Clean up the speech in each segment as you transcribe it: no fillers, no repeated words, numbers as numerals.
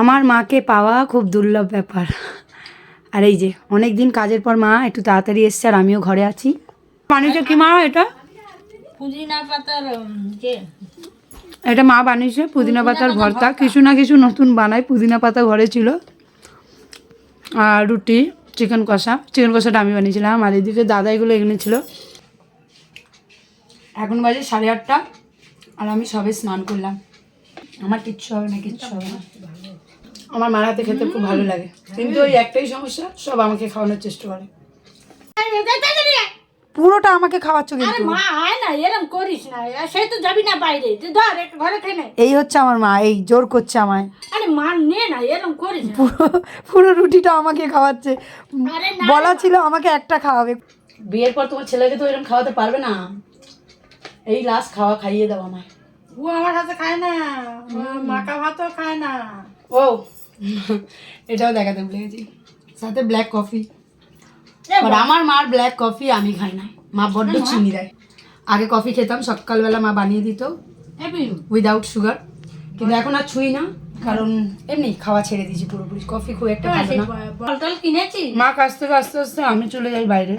আমার মাকে পাওয়া খুব দুর্লভ ব্যাপার। আর এই যে অনেক দিন কাজের পর মা একটু তাড়াতাড়ি এসছে আর আমিও ঘরে আছি। বানিয়েছে কি মা এটা? পুদিনা পাতার এটা মা বানিয়েছে পুদিনা পাতার ভর্তা। কিছু না কিছু নতুন বানায়। পুদিনা পাতা ঘরে ছিল আর রুটি, চিকেন কষাটা আমি বানিয়েছিলাম। আর এদিকে দাদা এগুলো এনেছিল। এখন বাজে 8:30 আর আমি সবে স্নান করলাম। আমার কিচ্ছু হবে না, কিচ্ছু হবে না। আমার মার হাতে খেতে খুব ভালো লাগে, কিন্তু ওই একটাই সমস্যা, সব আমাকে খাওয়ানোর চেষ্টা করে। পুরোটা আমাকে খাওয়াচ্ছ কিন্তু। মা হয় না, এরকম করিস না, সেই তো যাবি না বাইরে, ধর একটু ঘরে খেয়ে নে। এই হচ্ছে আমার মা, এই জোর করছে আমায়। আরে মা নে না, এরকম করিস না। পুরো রুটিটা আমাকে খাওয়াচ্ছে। বলা ছিল আমাকে একটা খাওয়াবে। বিয়ের পর তোমার ছেলেকে তো এরকম খাওয়াতে পারবে না। এই লাস্ট খাইয়ে দাও আমায়। ও আমার হাতে খায় না, মাখা ভাতও খায় না। ও এটাও দেখাতে ভুলে গেছি, সাথে ব্ল্যাক কফি। আর আমার মার ব্ল্যাক কফি আমি খাই না, মা বড্ড চিনি দেয়। আগে কফি খেতাম সকালবেলা, মা বানিয়ে দিত উইদাউট সুগার, কিন্তু এখন আর ছুঁই না, কারণ এমনি খাওয়া ছেড়ে দিয়েছি পুরোপুরি। কফি খুব একটা ভালো না। বটল কিনেছি মা কাছ থেকে আস্তে আস্তে আমি চলে যাই বাইরে,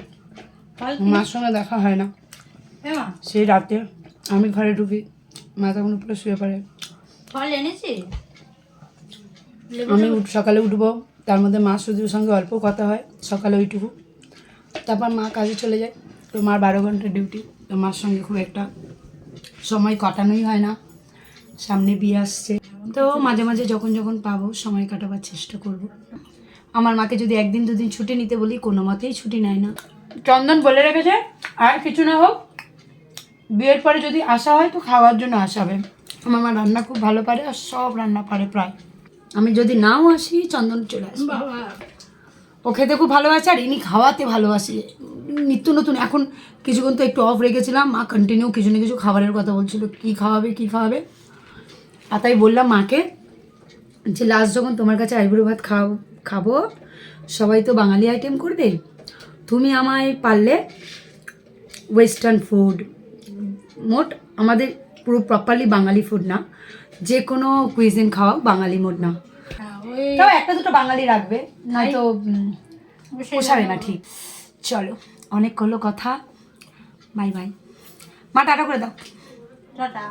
মার সঙ্গে দেখা হয় না। সেই রাতে আমি ঘরে ঢুকি, মা তখন উপরে শুয়ে পড়ে। ফল এনেছি, আমি সকালে উঠবো, তার মধ্যে মা শুধুর সঙ্গে অল্প কথা হয় সকালে ওইটুকু। তারপর মা কাজে চলে যায়, তো মার 12 ঘন্টা ডিউটি, তো মার সঙ্গে খুব একটা সময় কাটানোই হয় না। সামনে বিয়ে আসছে, তো মাঝে মাঝে যখন যখন পাবো সময় কাটাবার চেষ্টা করব। আমার মাকে যদি 1 দিন 2 দিন ছুটি নিতে বলি, কোনো মতেই ছুটি নেয় না। চন্দন বলে রেখেছে আর কিছু না হোক, বিয়ের পরে যদি আসা হয় তো খাওয়ার জন্য আসাবে। আমার মা রান্না খুব ভালো পারে, আর সব রান্না পারে প্রায়। আমি যদি নাও আসি, চন্দন চলে আসবে। ও খেতে খুব ভালোবাসে আর ইনি খাওয়াতে ভালোবাসে নিত্য নতুন। এখন কিছুক্ষণ তো একটু অফ রেখেছিলাম, মা কন্টিনিউ কিছু না কিছু খাবারের কথা বলছিল, কী খাওয়াবে। আর তাই বললাম মাকে যে লাস্ট যখন তোমার কাছে আইবুড়ো ভাত খাবো, সবাই তো বাঙালি আইটেম করবে, তুমি আমায় পারলে ওয়েস্টার্ন ফুড, মোট আমাদের পুরো প্রপারলি বাঙালি ফুড না, যে কোনো কুইজিন খাওয়াও, বাঙালি মোড না, তাও 1-2 বাঙালি রাখবে, নয়তো পোষাবে না। ঠিক, চলো অনেক করলো কথা, বাই বাই। মা টাটা করে দাও। টাটা।